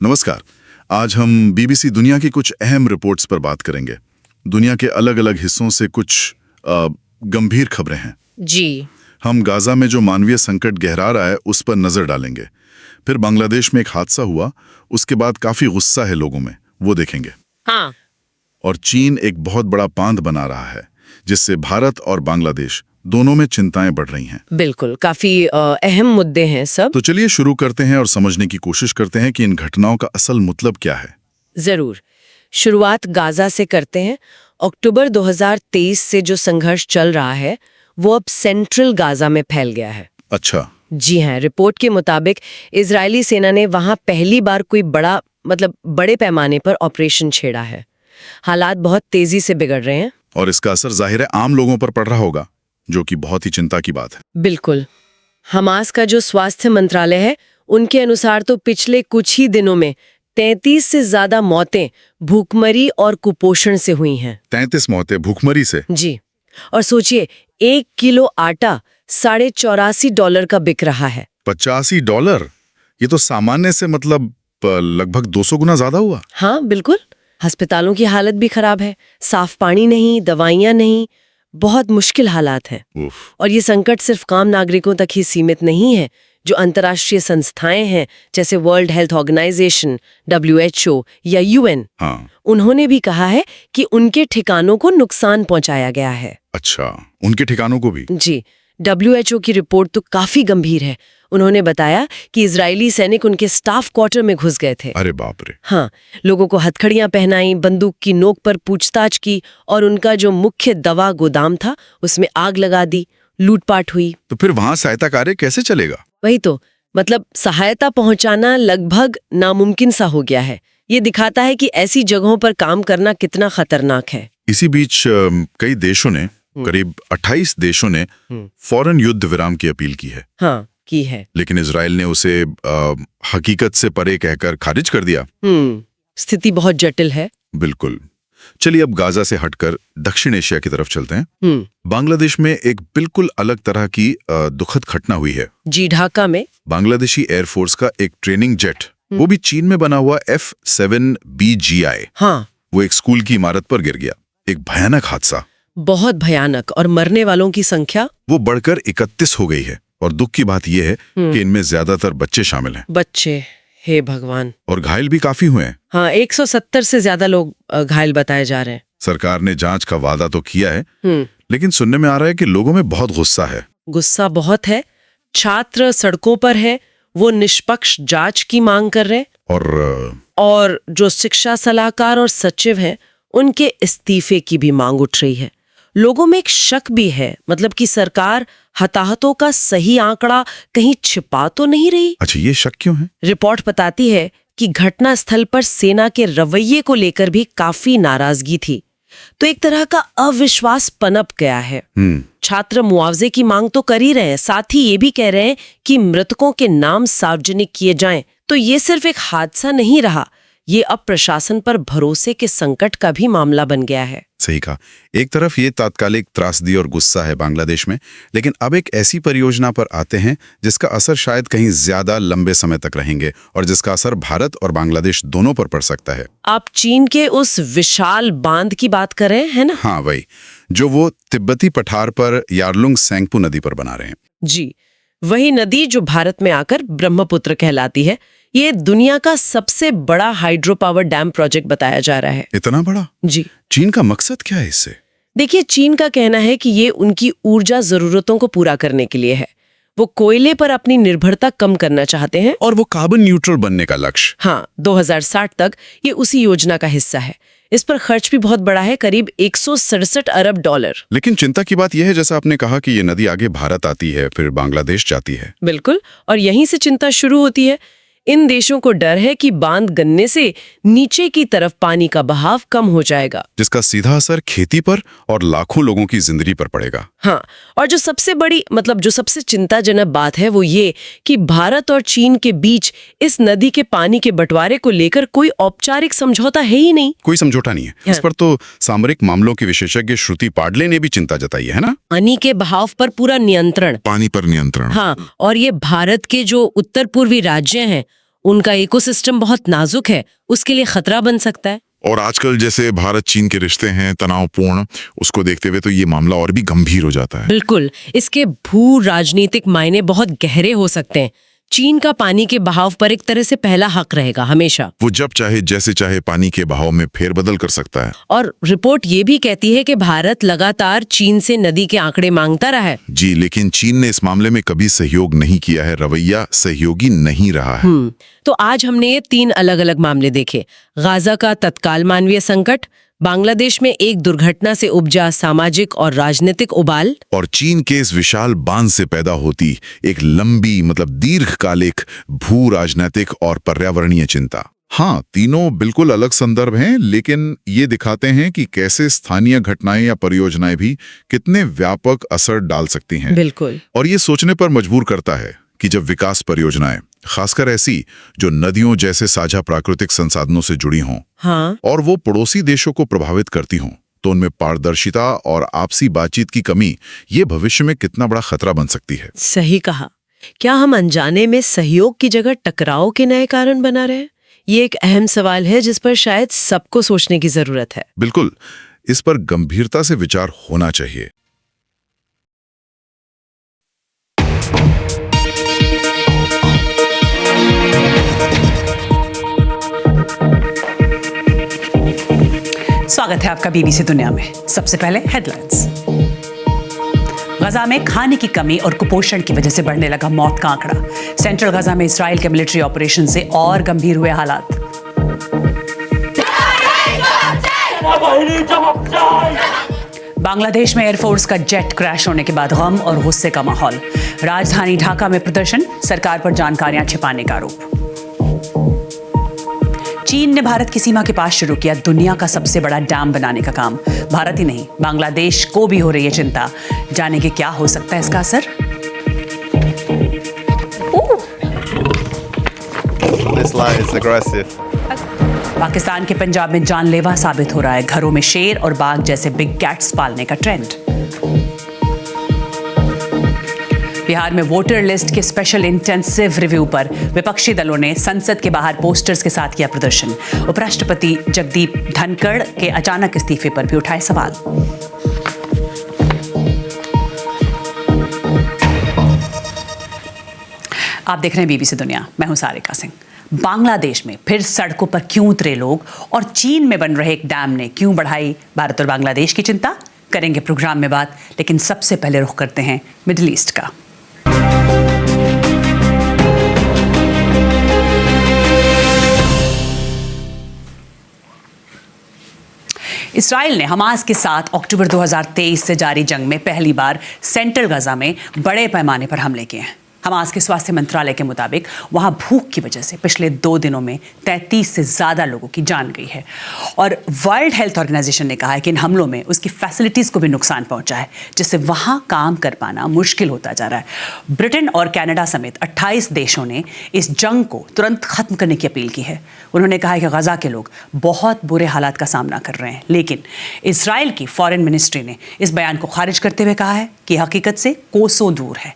नमस्कार। आज हम बीबीसी दुनिया की कुछ अहम रिपोर्ट्स पर बात करेंगे। दुनिया के अलग अलग हिस्सों से कुछ गंभीर खबरें हैं। जी। हम गाजा में जो मानवीय संकट गहरा रहा है उस पर नजर डालेंगे। फिर बांग्लादेश में एक हादसा हुआ, उसके बाद काफी गुस्सा है लोगों में, वो देखेंगे। हाँ। और चीन एक बहुत बड़ा बांध बना रहा है, जिससे भारत और बांग्लादेश दोनों में चिंताएं बढ़ रही हैं। बिल्कुल, काफी अहम मुद्दे हैं सब। तो चलिए शुरू करते हैं और समझने की कोशिश करते हैं कि इन घटनाओं का असल मतलब क्या है। जरूर। शुरुआत गाजा से करते हैं। अक्टूबर 2023 से जो संघर्ष चल रहा है वो अब सेंट्रल गाजा में फैल गया है। अच्छा। जी हाँ, रिपोर्ट के मुताबिक इजरायली सेना ने वहां पहली बार कोई बड़े पैमाने पर ऑपरेशन छेड़ा है। हालात बहुत तेजी से बिगड़ रहे हैं और इसका असर जाहिर है आम लोगों पर पड़ रहा होगा, जो कि बहुत ही चिंता की बात है। बिल्कुल। हमास का जो स्वास्थ्य मंत्रालय है, उनके अनुसार तो पिछले कुछ ही दिनों में 33 से ज्यादा मौतें भूखमरी और कुपोषण से हुई हैं। 33 मौतें भूखमरी से? जी। और सोचिए, 1 किलो आटा $84 का बिक रहा है। $85? ये तो सामान्य से लगभग 200 गुना ज्यादा हुआ। हाँ बिल्कुल। अस्पतालों की हालत भी खराब है, साफ पानी नहीं, दवाइयां नहीं, बहुत मुश्किल हालात हैं। और ये संकट सिर्फ आम नागरिकों तक ही सीमित नहीं है। जो अंतर्राष्ट्रीय संस्थाएं हैं जैसे वर्ल्ड हेल्थ ऑर्गेनाइजेशन, WHO या UN, उन्होंने भी कहा है कि उनके ठिकानों को नुकसान पहुंचाया गया है। अच्छा, उनके ठिकानों को भी? जी। WHO की रिपोर्ट तो काफी गंभीर है। उन्होंने बताया कि इजरायली सैनिक उनके स्टाफ क्वार्टर में घुस गए थे। अरे बाप रे। हाँ, लोगों को हथकड़ियां पहनाई, बंदूक की नोक पर पूछताछ की और उनका जो मुख्य दवा गोदाम था उसमें आग लगा दी, लूटपाट हुई। तो फिर वहां सहायता कार्य कैसे चलेगा? वही तो, सहायता पहुंचाना लगभग नामुमकिन सा हो गया है। ये दिखाता है कि ऐसी जगहों पर काम करना कितना खतरनाक है। इसी बीच कई देशों ने, करीब 28 देशों ने फौरन युद्ध विराम की अपील की है। हाँ, की है। लेकिन इजराइल ने उसे हकीकत से परे कहकर खारिज कर दिया। स्थिति बहुत जटिल है। बिल्कुल। चलिए अब गाजा से हटकर दक्षिण एशिया की तरफ चलते हैं। बांग्लादेश में एक बिल्कुल अलग तरह की दुखद घटना हुई है। जी, ढाका में बांग्लादेशी एयरफोर्स का एक ट्रेनिंग जेट, वो भी चीन में बना हुआ F-7BGI, वो एक स्कूल की इमारत पर गिर गया। एक भयानक हादसा, बहुत भयानक। और मरने वालों की संख्या वो बढ़कर 31 हो गई है। और दुख की बात यह है कि इनमें ज्यादातर बच्चे शामिल हैं। बच्चे, हे भगवान। और घायल भी काफी हुए हैं। हाँ, 170 से ज्यादा लोग घायल बताए जा रहे हैं। सरकार ने जांच का वादा तो किया है, लेकिन सुनने में आ रहा है कि लोगों में बहुत गुस्सा है। गुस्सा बहुत है। छात्र सड़कों पर है, वो निष्पक्ष जांच की मांग कर रहे हैं। और जो शिक्षा सलाहकार और सचिव हैं, उनके इस्तीफे की भी मांग उठ रही है। लोगों में एक शक भी है, कि सरकार हताहतों का सही आंकड़ा कहीं छिपा तो नहीं रही। अच्छा, ये शक क्यों है? रिपोर्ट बताती है कि घटना स्थल पर सेना के रवैये को लेकर भी काफी नाराजगी थी। तो एक तरह का अविश्वास पनप गया है। छात्र मुआवजे की मांग तो कर ही रहे हैं, साथ ही ये भी कह रहे हैं कि मृतकों के नाम सार्वजनिक किए जाएं। तो ये सिर्फ एक हादसा नहीं रहा, ये अब प्रशासन पर भरोसे के संकट का भी मामला बन गया है। सही कहा। एक तरफ ये तात्कालिक त्रासदी और गुस्सा है बांग्लादेश में, लेकिन अब एक ऐसी परियोजना पर आते हैं जिसका असर शायद कहीं ज्यादा लंबे समय तक रहेंगे और जिसका असर भारत और बांग्लादेश दोनों पर पड़ सकता है। आप चीन के उस विशाल बांध की बात कर रहे हैं ना? हाँ, वही जो वो तिब्बती पठार पर यारलुंग सेंगपू नदी पर बना रहे हैं। जी, वही नदी जो भारत में आकर ब्रह्मपुत्र कहलाती है। ये दुनिया का सबसे बड़ा हाइड्रो पावर डैम प्रोजेक्ट बताया जा रहा है। इतना बड़ा? जी। चीन का मकसद क्या है इससे? देखिए, चीन का कहना है कि ये उनकी ऊर्जा जरूरतों को पूरा करने के लिए है। वो कोयले पर अपनी निर्भरता कम करना चाहते हैं। और वो कार्बन न्यूट्रल बनने का लक्ष्य। हाँ, 2060 तक ये उसी योजना का हिस्सा है। इस पर खर्च भी बहुत बड़ा है, करीब $167 अरब। लेकिन चिंता की बात यह है, जैसा आपने कहा, कि ये नदी आगे भारत आती है, फिर बांग्लादेश जाती है। बिल्कुल, और यहीं से चिंता शुरू होती है। इन देशों को डर है कि बांध बनने से नीचे की तरफ पानी का बहाव कम हो जाएगा, जिसका सीधा असर खेती पर और लाखों लोगों की जिंदगी पर पड़ेगा। हाँ, और जो सबसे बड़ी जो सबसे चिंताजनक बात है वो ये कि भारत और चीन के बीच इस नदी के पानी के बंटवारे को लेकर कोई औपचारिक समझौता है ही नहीं। कोई समझौता नहीं है। हाँ। इस पर तो सामरिक मामलों के विशेषज्ञ श्रुति पाडले ने भी चिंता जताई है ना? पानी के बहाव पर पूरा नियंत्रण, पानी पर नियंत्रण। हाँ, और ये भारत के जो उत्तर पूर्वी राज्य हैं उनका इकोसिस्टम बहुत नाजुक है, उसके लिए खतरा बन सकता है। और आजकल जैसे भारत चीन के रिश्ते हैं तनावपूर्ण, उसको देखते हुए तो ये मामला और भी गंभीर हो जाता है। बिल्कुल, इसके भू राजनीतिक मायने बहुत गहरे हो सकते हैं। चीन का पानी के बहाव पर एक तरह से पहला हक रहेगा हमेशा। वो जब चाहे जैसे चाहे पानी के बहाव में फेरबदल कर सकता है। और रिपोर्ट ये भी कहती है कि भारत लगातार चीन से नदी के आंकड़े मांगता रहा है। जी, लेकिन चीन ने इस मामले में कभी सहयोग नहीं किया है, रवैया सहयोगी नहीं रहा है। तो आज हमने ये 3 अलग-अलग मामले देखे। गाजा का तत्काल मानवीय संकट, बांग्लादेश में एक दुर्घटना से उपजा सामाजिक और राजनीतिक उबाल, और चीन के इस विशाल बांध से पैदा होती एक लंबी दीर्घकालिक भू राजनीतिक और पर्यावरणीय चिंता। हाँ, तीनों बिल्कुल अलग संदर्भ हैं, लेकिन ये दिखाते हैं कि कैसे स्थानीय घटनाएं या परियोजनाएं भी कितने व्यापक असर डाल सकती हैं। बिल्कुल। और ये सोचने पर मजबूर करता है कि जब विकास परियोजनाएं, खासकर ऐसी जो नदियों जैसे साझा प्राकृतिक संसाधनों से जुड़ी हों, हाँ, और वो पड़ोसी देशों को प्रभावित करती हों, तो उनमें पारदर्शिता और आपसी बातचीत की कमी ये भविष्य में कितना बड़ा खतरा बन सकती है। सही कहा। क्या हम अनजाने में सहयोग की जगह टकराव के नए कारण बना रहे हैं? ये एक अहम सवाल है जिस पर शायद सबको सोचने की जरूरत है। बिल्कुल, इस पर गंभीरता से विचार होना चाहिए। स्वागत है आपका बीबीसी दुनिया में। सबसे पहले हेडलाइंस। गजा में खाने की कमी और कुपोषण की वजह से बढ़ने लगा मौत का आंकड़ा। सेंट्रल गजा में इजराइल के मिलिट्री ऑपरेशन से और गंभीर हुए हालात। बांग्लादेश में एयरफोर्स का जेट क्रैश होने के बाद गम और गुस्से का माहौल। राजधानी ढाका में प्रदर्शन, सरकार पर जानकारियां छिपाने का आरोप। चीन ने भारत की सीमा के पास शुरू किया दुनिया का सबसे बड़ा डैम बनाने का काम। भारत ही नहीं, बांग्लादेश को भी हो रही है चिंता। जाने के क्या हो सकता है इसका असर। This light is aggressive. Pakistan के पंजाब में जानलेवा साबित हो रहा है घरों में शेर और बाघ जैसे बिग कैट्स पालने का ट्रेंड। बिहार में वोटर लिस्ट के स्पेशल इंटेंसिव रिव्यू पर विपक्षी दलों ने संसद के बाहर पोस्टर्स के साथ किया प्रदर्शन। उपराष्ट्रपति जगदीप धनखड़ के अचानक इस्तीफे पर भी उठाए सवाल। आप देख रहे हैं बीबीसी दुनिया, मैं हूं सारिका सिंह। बांग्लादेश में फिर सड़कों पर क्यों उतरे लोग, और चीन में बन रहे एक डैम ने क्यों बढ़ाई भारत और बांग्लादेश की चिंता, करेंगे प्रोग्राम में बात। लेकिन सबसे पहले रुख करते हैं मिडिल ईस्ट का। इस्राइल ने हमास के साथ अक्टूबर 2023 से जारी जंग में पहली बार सेंट्रल गजा में बड़े पैमाने पर हमले किए हैं। हमास के स्वास्थ्य मंत्रालय के मुताबिक वहां भूख की वजह से पिछले 2 दिनों में 33 से ज्यादा लोगों की जान गई है। और वर्ल्ड हेल्थ ऑर्गेनाइजेशन ने कहा है कि इन हमलों में उसकी फैसिलिटीज को भी नुकसान पहुंचा है, जिससे वहां काम कर पाना मुश्किल होता जा रहा है। ब्रिटेन और कनाडा समेत 28 देशों ने इस जंग को तुरंत खत्म करने की अपील की है। उन्होंने कहा है कि गजा के लोग बहुत बुरे हालात का सामना कर रहे हैं, लेकिन इजराइल की फॉरेन मिनिस्ट्री ने इस बयान को खारिज करते हुए कहा है कि हकीकत से कोसों दूर है।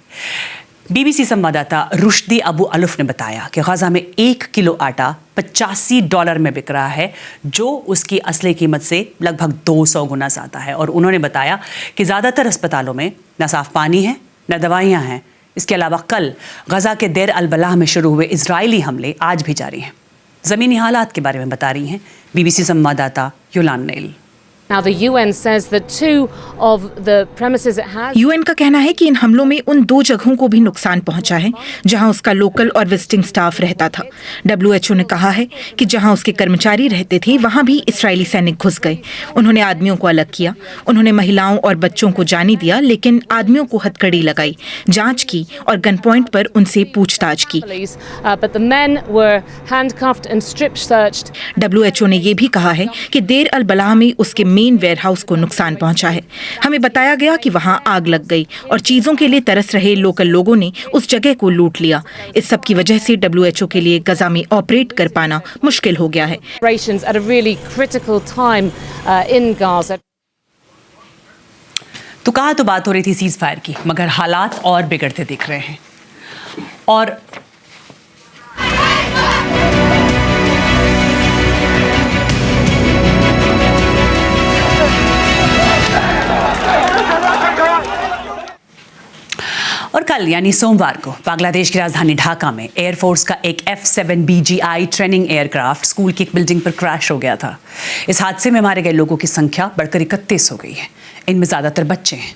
बीबीसी संवाददाता रुश्दी अबू अलुफ ने बताया कि गजा में 1 किलो आटा $85 में बिक रहा है, जो उसकी असली कीमत से लगभग 200 गुना ज़्यादा है। और उन्होंने बताया कि ज़्यादातर अस्पतालों में न साफ पानी है न दवाइयाँ हैं। इसके अलावा कल गजा के देर अल बलाह में शुरू हुए इजरायली हमले आज भी जारी हैं। ज़मीनी हालात के बारे में बता रही हैं बीबीसी संवाददाता युलान nail. Now the UN says that 2 of the premises it has UN का कहना है कि इन हमलों में उन 2 जगहों को भी नुकसान पहुंचा है जहां उसका लोकल और विजिटिंग स्टाफ रहता था। WHO ने कहा है कि जहां उसके कर्मचारी रहते थे वहां भी इस्राएली सैनिक घुस गए। उन्होंने आदमियों को अलग किया, उन्होंने महिलाओं और बच्चों को जाने दिया, लेकिन आदमियों को हथकड़ी लगाई, जांच की और गन पॉइंट पर उनसे पूछताछ की। police, but the men were handcuffed and strip searched. WHO ने यह भी कहा है कि देर अल बलाह में उसके मेन वेयरहाउस को नुकसान पहुंचा है। हमें बताया गया कि वहां आग लग गई और चीजों के लिए तरस रहे लोकल लोगों ने उस जगह को लूट लिया। इस सब की वजह से WHO के लिए गजा में ऑपरेट कर पाना मुश्किल हो गया है। Operations at a really critical time in Gaza. तो कहा तो बात हो रही थी सीज फायर की, मगर हालात और बिगड़ते दिख रहे हैं। और कल यानी सोमवार को बांग्लादेश की राजधानी ढाका में एयरफोर्स का एक F-7BGI ट्रेनिंग एयरक्राफ्ट स्कूल की एक बिल्डिंग पर क्रैश हो गया था। इस हादसे में मारे गए लोगों की संख्या बढ़कर 31 हो गई है। इनमें ज्यादातर बच्चे हैं।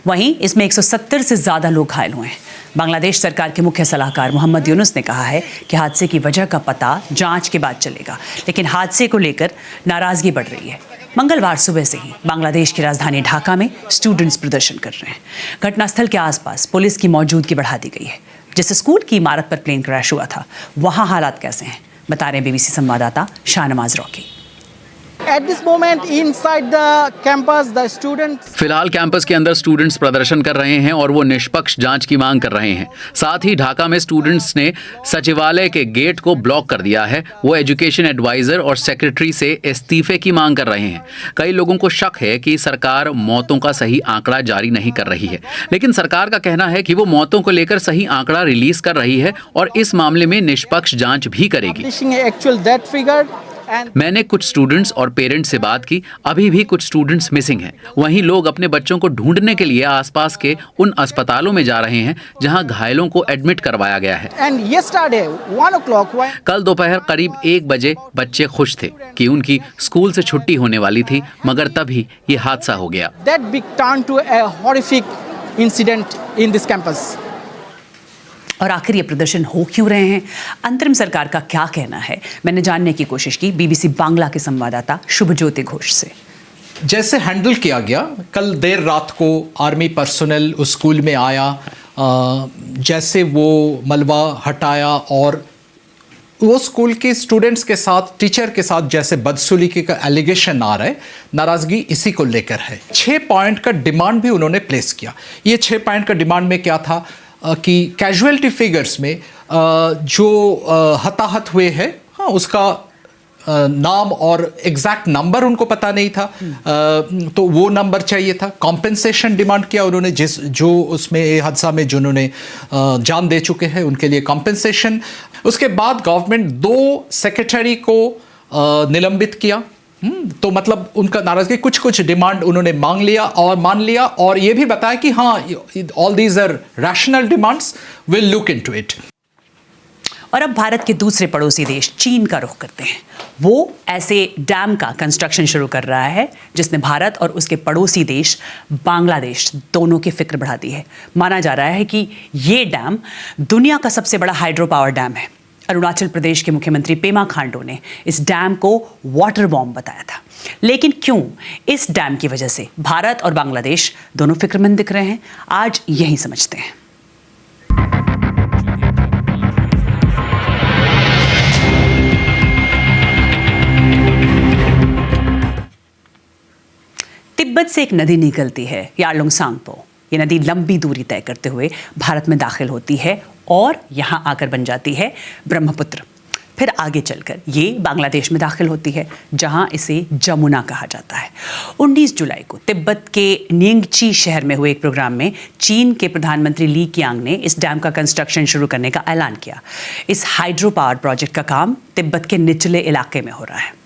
वहीं इसमें 170 से ज्यादा लोग घायल हुए हैं। बांग्लादेश सरकार के मुख्य सलाहकार मोहम्मद यूनुस ने कहा है कि हादसे की वजह का पता जांच के बाद चलेगा, लेकिन हादसे को लेकर नाराजगी बढ़ रही है। मंगलवार सुबह से ही बांग्लादेश की राजधानी ढाका में स्टूडेंट्स प्रदर्शन कर रहे हैं। घटनास्थल के आसपास पुलिस की मौजूदगी बढ़ा दी गई है। जिस स्कूल की इमारत पर प्लेन क्रैश हुआ था, वहां हालात कैसे हैं, बता रहे हैं बीबीसी संवाददाता Shahnawaz Rocky. At this moment, inside the campus, the students. फिलहाल कैंपस के अंदर स्टूडेंट्स प्रदर्शन कर रहे हैं और वो निष्पक्ष जांच की मांग कर रहे हैं। साथ ही ढाका में स्टूडेंट्स ने सचिवालय के गेट को ब्लॉक कर दिया है। वो एजुकेशन एडवाइजर और सेक्रेटरी से इस्तीफे की मांग कर रहे हैं। कई लोगों को शक है कि सरकार मौतों का सही आंकड़ा जारी नहीं कर रही है, लेकिन सरकार का कहना है कि वो मौतों को लेकर सही आंकड़ा रिलीज कर रही है और इस मामले में निष्पक्ष जांच भी करेगी। मैंने कुछ स्टूडेंट्स और पेरेंट्स से बात की। अभी भी कुछ स्टूडेंट्स मिसिंग हैं। वहीं लोग अपने बच्चों को ढूंढने के लिए आसपास के उन अस्पतालों में जा रहे हैं जहां घायलों को एडमिट करवाया गया है। कल दोपहर करीब 1 बजे बच्चे खुश थे कि उनकी स्कूल से छुट्टी होने वाली थी, मगर तभी ये हादसा हो गया। और आखिर ये प्रदर्शन हो क्यों रहे हैं, अंतरिम सरकार का क्या कहना है, मैंने जानने की कोशिश की बीबीसी बांग्ला के संवाददाता शुभज्योति घोष से। जैसे हैंडल किया गया, कल देर रात को आर्मी पर्सनल उस स्कूल में आया, जैसे वो मलबा हटाया और वो स्कूल के स्टूडेंट्स के साथ, टीचर के साथ जैसे बदसलूकी का एलिगेशन आ रहा है, नाराज़गी इसी को लेकर है। 6 पॉइंट का डिमांड भी उन्होंने प्लेस किया। ये 6 पॉइंट का डिमांड में क्या था कि कैजुअलिटी फिगर्स में जो हताहत हुए हैं, हाँ, उसका नाम और एग्जैक्ट नंबर उनको पता नहीं था, तो वो नंबर चाहिए था। कॉम्पेंसेशन डिमांड किया उन्होंने, जो उसमें हादसा में जिन्होंने जान दे चुके हैं उनके लिए कॉम्पेंसेशन। उसके बाद गवर्नमेंट 2 सेक्रेटरी को निलंबित किया। तो मतलब उनका नाराजगी, कुछ डिमांड उन्होंने मान लिया और ये भी बताया कि हाँ, all these are rational demands, will look into it. और अब भारत के दूसरे पड़ोसी देश चीन का रुख करते हैं। वो ऐसे डैम का कंस्ट्रक्शन शुरू कर रहा है जिसने भारत और उसके पड़ोसी देश बांग्लादेश दोनों की फिक्र बढ़ा दी है। माना जा रहा है कि ये डैम दुनिया का सबसे बड़ा हाइड्रो पावर डैम है। अरुणाचल प्रदेश के मुख्यमंत्री पेमा खांडू ने इस डैम को वाटर बॉम्ब बताया था। लेकिन क्यों इस डैम की वजह से भारत और बांग्लादेश दोनों फिक्रमंद दिख रहे हैं, आज यही समझते हैं। तिब्बत से एक नदी निकलती है, यारलुंग सांगपो। ये नदी लंबी दूरी तय करते हुए भारत में दाखिल होती है और यहाँ आकर बन जाती है ब्रह्मपुत्र। फिर आगे चलकर ये बांग्लादेश में दाखिल होती है, जहाँ इसे जमुना कहा जाता है। 19 जुलाई को तिब्बत के नियंगची शहर में हुए एक प्रोग्राम में चीन के प्रधानमंत्री ली कीयांग ने इस डैम का कंस्ट्रक्शन शुरू करने का ऐलान किया। इस हाइड्रो पावर प्रोजेक्ट का काम तिब्बत के निचले इलाके में हो रहा है।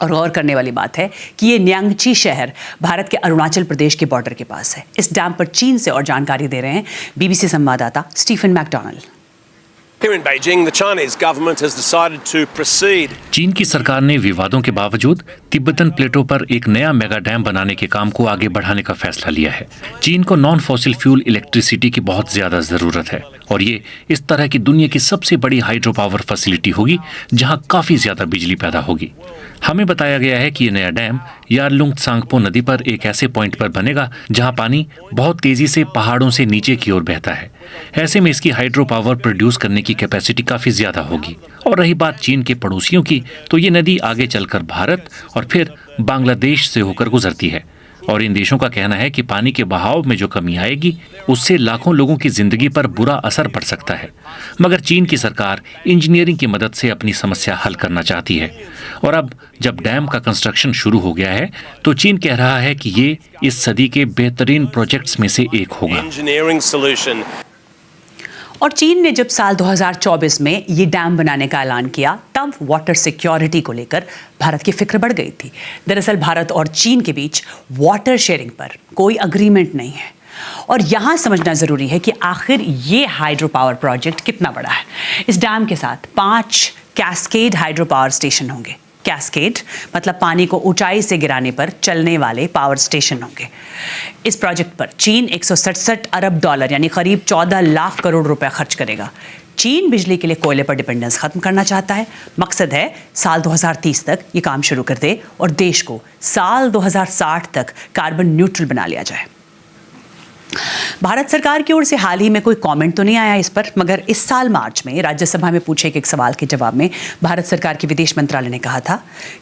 और गौर करने वाली बात है कि ये न्यांगची शहर भारत के अरुणाचल प्रदेश के बॉर्डर के पास है। इस डैम पर चीन से और जानकारी दे रहे हैं बीबीसी संवाददाता स्टीफन मैकडोनल्ड। चीन की सरकार ने विवादों के बावजूद तिब्बतन प्लेटो पर एक नया मेगा डैम बनाने के काम को आगे बढ़ाने का फैसला लिया है। चीन को नॉन फॉसिल फ्यूल इलेक्ट्रिसिटी की बहुत ज्यादा जरूरत है और ये इस तरह की दुनिया की सबसे बड़ी हाइड्रो पावर फैसिलिटी होगी जहां काफी ज्यादा बिजली पैदा होगी। हमें बताया गया है कि ये नया डैम यारलुंग सांगपो नदी पर एक ऐसे पॉइंट पर बनेगा जहां पानी बहुत तेजी से पहाड़ों से नीचे की ओर बहता है। ऐसे में इसकी हाइड्रो पावर प्रोड्यूस करने की कैपेसिटी काफी ज्यादा होगी। और रही बात चीन के पड़ोसियों की, तो ये नदी आगे चलकर भारत और फिर बांग्लादेश से होकर गुजरती है और इन देशों का कहना है कि पानी के बहाव में जो कमी आएगी उससे लाखों लोगों की जिंदगी पर बुरा असर पड़ सकता है। मगर चीन की सरकार इंजीनियरिंग की मदद से अपनी समस्या हल करना चाहती है और अब जब डैम का कंस्ट्रक्शन शुरू हो गया है तो चीन कह रहा है कि ये इस सदी के बेहतरीन प्रोजेक्ट्स में से एक होगा। और चीन ने जब साल 2024 में ये डैम बनाने का ऐलान किया तब वाटर सिक्योरिटी को लेकर भारत की फिक्र बढ़ गई थी। दरअसल भारत और चीन के बीच वाटर शेयरिंग पर कोई अग्रीमेंट नहीं है। और यहाँ समझना ज़रूरी है कि आखिर ये हाइड्रो पावर प्रोजेक्ट कितना बड़ा है। इस डैम के साथ 5 कैस्केड हाइड्रो पावर स्टेशन होंगे। कैस्केड मतलब पानी को ऊंचाई से गिराने पर चलने वाले पावर स्टेशन होंगे। इस प्रोजेक्ट पर चीन 167 अरब डॉलर यानी करीब 14 लाख करोड़ रुपए खर्च करेगा। चीन बिजली के लिए कोयले पर डिपेंडेंस खत्म करना चाहता है। मकसद है साल 2030 तक ये काम शुरू कर दे और देश को साल 2060 तक कार्बन न्यूट्रल बना लिया जाए। भारत सरकार की ओर से हाल ही में कोई कमेंट तो नहीं आया इस पर, मगर इस साल मार्च में राज्यसभा में पूछे एक सवाल के जवाब में भारत सरकार के विदेश मंत्रालय ने कहा था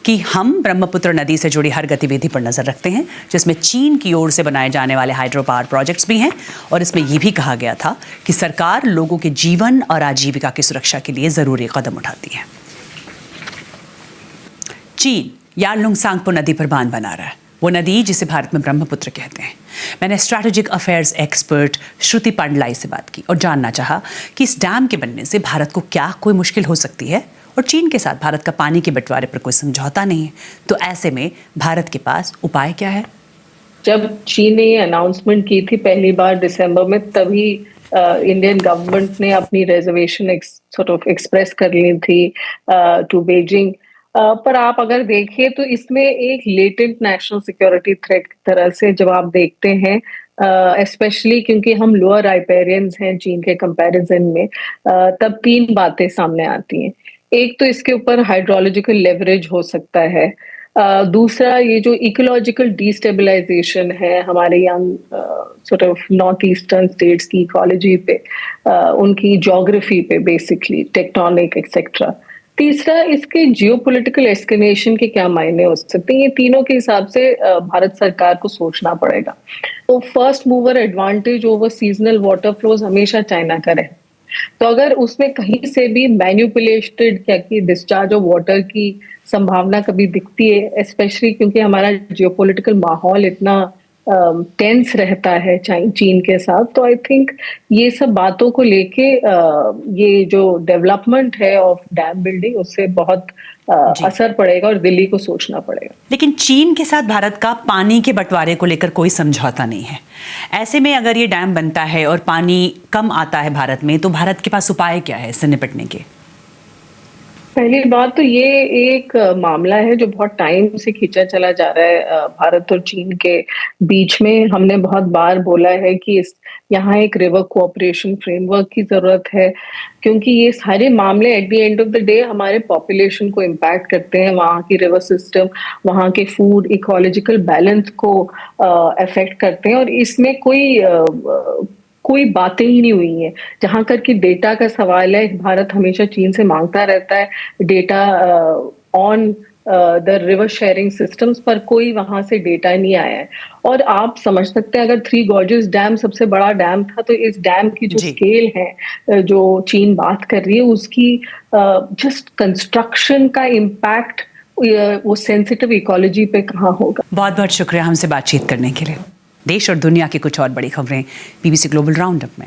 कि हम ब्रह्मपुत्र नदी से जुड़ी हर गतिविधि पर नजर रखते हैं, जिसमें चीन की ओर से बनाए जाने वाले हाइड्रो पावर प्रोजेक्ट्स भी हैं। और इसमें यह भी कहा गया था कि सरकार लोगों के जीवन और आजीविका की सुरक्षा के लिए जरूरी कदम उठाती है। चीन यारलुंग नदी पर बांध बना रहा है, वो नदी जिसे भारत में ब्रह्मपुत्र कहते हैं। मैंने स्ट्रैटेजिक अफेयर्स एक्सपर्ट श्रुति पांडलाई से बात की और जानना चाहा कि इस डैम के बनने से भारत को क्या कोई मुश्किल हो सकती है, और चीन के साथ भारत का पानी के बंटवारे पर कोई समझौता नहीं है, तो ऐसे में भारत के पास उपाय क्या है। जब चीन ने ये अनाउंसमेंट की थी पहली बार दिसंबर में, तभी इंडियन गवर्नमेंट ने अपनी रिजर्वेशन एक्सप्रेस कर ली थी टू बीजिंग। पर आप अगर देखिए तो इसमें एक लेटेंट नेशनल सिक्योरिटी थ्रेट की तरह से जब आप देखते हैं, स्पेशली क्योंकि हम लोअर राइपेरियंस हैं चीन के कंपैरिजन में, तब 3 बातें सामने आती हैं। एक तो इसके ऊपर हाइड्रोलॉजिकल लेवरेज हो सकता है, दूसरा ये जो इकोलॉजिकल डिस्टेबलाइजेशन है हमारे यंग नॉर्थ ईस्टर्न स्टेट्स की इकोलॉजी पे, उनकी ज्योग्राफी पे, बेसिकली टेक्टोनिक एक्सेट्रा। तीसरा इसके जियोपॉलिटिकल एस्केलेशन के क्या मायने हो सकते हैं। ये तीनों के हिसाब से भारत सरकार को सोचना पड़ेगा। तो first mover advantage over seasonal water flows हमेशा चाइना का रहे, तो अगर उसमें कहीं से भी मैन्युपुलेटेड क्या कि डिस्चार्ज ऑफ वाटर की संभावना कभी दिखती है, स्पेशली क्योंकि हमारा जियोपॉलिटिकल माहौल इतना टेंस रहता है चीन के साथ, तो आई थिंक ये सब बातों को लेके ये जो डेवलपमेंट है ऑफ डैम बिल्डिंग उससे बहुत असर पड़ेगा और दिल्ली को सोचना पड़ेगा। लेकिन चीन के साथ भारत का पानी के बंटवारे को लेकर कोई समझौता नहीं है। ऐसे में अगर ये डैम बनता है और पानी कम आता है भारत में, तो भारत के पास उपाय क्या है इससे निपटने के। पहली बात तो ये एक मामला है जो बहुत टाइम से खींचा चला जा रहा है भारत और चीन के बीच में। हमने बहुत बार बोला है कि यहाँ एक रिवर कोऑपरेशन फ्रेमवर्क की जरूरत है, क्योंकि ये सारे मामले at the end of the day हमारे पॉपुलेशन को इम्पैक्ट करते हैं। वहाँ की रिवर सिस्टम, वहाँ के फूड इकोलॉजिकल बैलेंस को अफेक्ट करते हैं, और इसमें कोई बातें ही नहीं हुई हैं। जहां कर कि डेटा का सवाल है, भारत हमेशा चीन से मांगता रहता है data on the river sharing systems, पर कोई वहां से डेटा नहीं आया है। और आप समझ सकते हैं अगर 3 गॉर्जेस डैम सबसे बड़ा डैम था, तो इस डैम की जो स्केल है जो चीन बात कर रही है उसकी जस्ट कंस्ट्रक्शन का इम्पैक्ट वो सेंसिटिव इकोलॉजी पे कहाँ होगा। बहुत बहुत शुक्रिया हमसे बातचीत करने के लिए। देश और दुनिया की कुछ और बड़ी खबरें बीबीसी ग्लोबल राउंडअप में।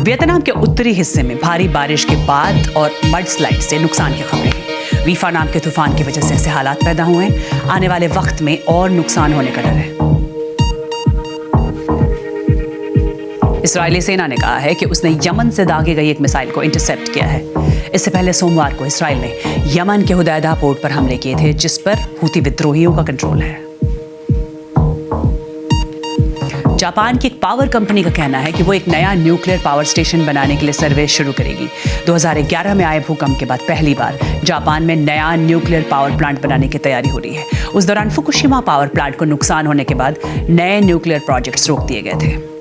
वियतनाम के उत्तरी हिस्से में भारी बारिश के बाद और मडस्लाइड से नुकसान की खबरें हैं। वीफा नाम के तूफान की वजह से ऐसे हालात पैदा हुए हैं। आने वाले वक्त में और नुकसान होने का डर है। इस्राएली सेना ने कहा है कि उसने यमन से दागी गई एक मिसाइल को इंटरसेप्ट किया है। इससे पहले सोमवार को इस्राएल ने यमन के हुदैदा पोर्ट पर हमले किए थे, जिस पर हूती विद्रोहियों का कंट्रोल है। जापान की एक पावर कंपनी का कहना है कि वो एक नया न्यूक्लियर पावर स्टेशन बनाने के लिए सर्वे शुरू करेगी। 2011 में आए भूकंप के बाद पहली बार जापान में नया न्यूक्लियर पावर प्लांट बनाने की तैयारी हो रही है। उस दौरान फुकुशिमा पावर प्लांट को नुकसान होने के बाद नए न्यूक्लियर प्रोजेक्ट्स रोक दिए गए थे।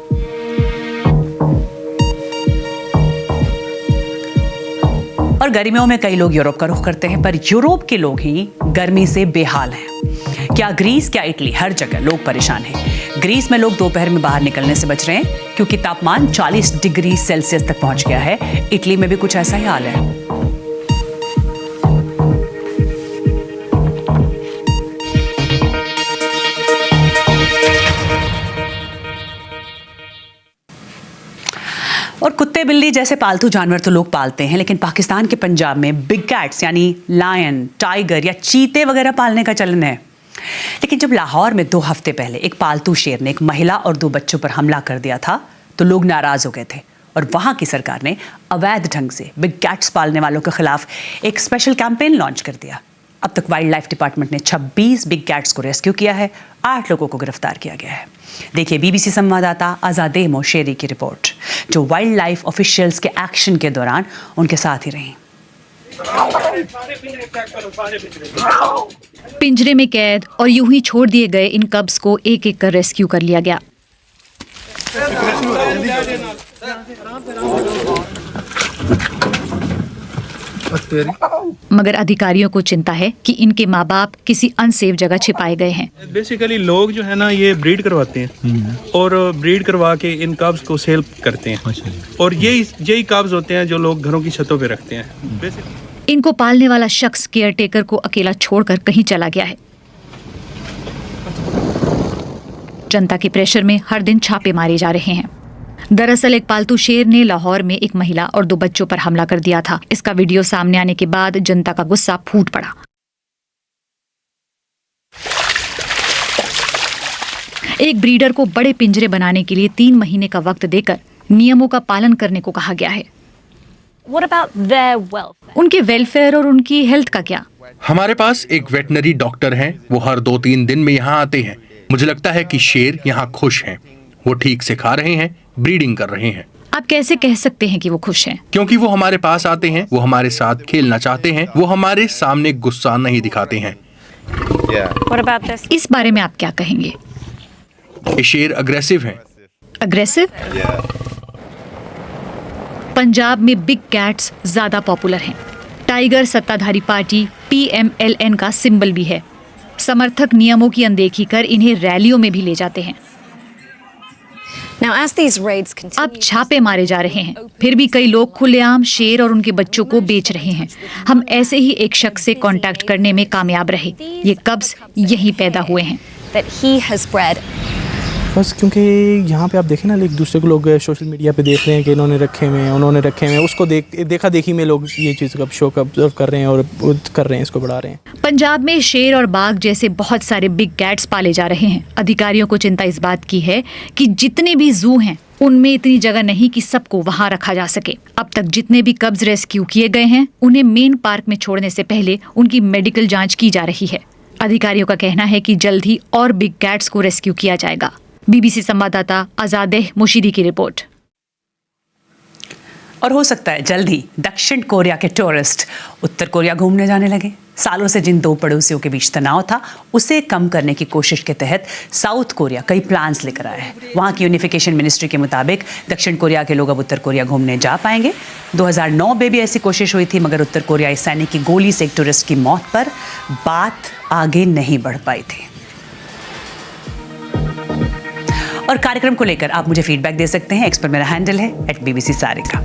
और गर्मियों में कई लोग यूरोप का रुख करते हैं, पर यूरोप के लोग ही गर्मी से बेहाल हैं। क्या ग्रीस, क्या इटली, हर जगह लोग परेशान हैं। ग्रीस में लोग दोपहर में बाहर निकलने से बच रहे हैं क्योंकि तापमान 40 डिग्री सेल्सियस तक पहुंच गया है। इटली में भी कुछ ऐसा ही हाल है। और कुत्ते बिल्ली जैसे पालतू जानवर तो लोग पालते हैं, लेकिन पाकिस्तान के पंजाब में बिग कैट्स यानी लायन, टाइगर या चीते वगैरह पालने का चलन है। लेकिन जब लाहौर में 2 हफ्ते पहले एक पालतू शेर ने एक महिला और 2 बच्चों पर हमला कर दिया था तो लोग नाराज हो गए थे और वहां की सरकार ने अवैध ढंग से बिग कैट्स पालने वालों के खिलाफ एक स्पेशल कैंपेन लॉन्च कर दिया। अब तक वाइल्ड लाइफ डिपार्टमेंट ने 26 बिग कैट्स को रेस्क्यू किया है, 8 लोगों को गिरफ्तार किया गया है। देखिए बीबीसी संवाददाता आजादेह मोशेरी की रिपोर्ट, जो वाइल्ड लाइफ ऑफिशियल्स के एक्शन के दौरान उनके साथ ही रही। पिंजरे में कैद और यूं ही छोड़ दिए गए इन कब्स को एक एक कर रेस्क्यू कर लिया गया। मगर अधिकारियों को चिंता है कि इनके माँ बाप किसी अनसेफ जगह छिपाए गए हैं। बेसिकली लोग जो है ना ये ब्रीड करवाते हैं और ब्रीड करवा के इन कब्स को सेल करते हैं और यही कब्स होते हैं जो लोग घरों की छतों पे रखते हैं। इनको पालने वाला शख्स केयरटेकर को अकेला छोड़कर कहीं चला गया है। जनता के प्रेशर में हर दिन छापे मारे जा रहे हैं। दरअसल एक पालतू शेर ने लाहौर में एक महिला और 2 बच्चों पर हमला कर दिया था। इसका वीडियो सामने आने के बाद जनता का गुस्सा फूट पड़ा। एक ब्रीडर को बड़े पिंजरे बनाने के लिए 3 महीने का वक्त देकर नियमों का पालन करने को कहा गया है। What about their welfare? उनके वेलफेयर और उनकी हेल्थ का क्या? हमारे पास एक वेटनरी डॉक्टर हैं, वो हर 2-3 दिन में यहाँ आते हैं। मुझे लगता है कि शेर यहाँ खुश हैं, वो ठीक से खा रहे हैं, ब्रीडिंग कर रहे हैं। आप कैसे कह सकते हैं कि वो खुश हैं? क्योंकि वो हमारे पास आते हैं, वो हमारे साथ खेलना चाहते हैं, वो हमारे सामने गुस्सा नहीं दिखाते हैं। What about this? इस बारे में आप क्या कहेंगे? ये शेर अग्रेसिव हैं। अग्रेसिव? पंजाब में बिग कैट्स ज्यादा पॉपुलर हैं। टाइगर सत्ताधारी पार्टी PMLN का सिंबल भी है। समर्थक नियमों की अनदेखी कर इन्हें रैलियों में भी ले जाते हैं। अब छापे मारे जा रहे हैं, फिर भी कई लोग खुलेआम शेर और उनके बच्चों को बेच रहे हैं। हम ऐसे ही एक शख्स से कांटेक्ट करने में कामयाब रहे। ये कब्स यहीं पैदा हुए हैं। बस क्योंकि यहाँ पे आप देखें ना, एक दूसरे को लोग सोशल मीडिया पे देख रहे हैं कि इन्होंने रखे हुए हैं, उन्होंने रखे हुए हैं, उसको देखा देखी में लोग ये चीज़ का शो ऑब्जर्व कर रहे हैं और कर रहे हैं, इसको बढ़ा रहे हैं। पंजाब में शेर और बाघ जैसे बहुत सारे बिग कैट्स पाले जा रहे हैं। अधिकारियों को चिंता इस बात की है कि जितने भी जू हैं उनमें इतनी जगह नहीं कि सबको वहां रखा जा सके। अब तक जितने भी कब्ज रेस्क्यू किए गए हैं उन्हें मेन पार्क में छोड़ने से पहले उनकी मेडिकल जाँच की जा रही है। अधिकारियों का कहना है कि जल्द ही और बिग कैट्स को रेस्क्यू किया जाएगा। बीबीसी संवाददाता आजादेह मोशीदी की रिपोर्ट। और हो सकता है जल्द ही दक्षिण कोरिया के टूरिस्ट उत्तर कोरिया घूमने जाने लगे। सालों से जिन 2 पड़ोसियों के बीच तनाव था उसे कम करने की कोशिश के तहत साउथ कोरिया कई प्लान्स लेकर आया है। वहाँ की यूनिफिकेशन मिनिस्ट्री के मुताबिक दक्षिण कोरिया के लोग अब उत्तर कोरिया घूमने जा पाएंगे। 2009 में भी ऐसी कोशिश हुई थी, मगर उत्तर कोरियाई सैनिक की गोली से एक टूरिस्ट की मौत पर बात आगे नहीं बढ़ पाई थी। और कार्यक्रम को लेकर आप मुझे फीडबैक दे सकते हैं। एक्स पर मेरा हैंडल है @BBC सारिका।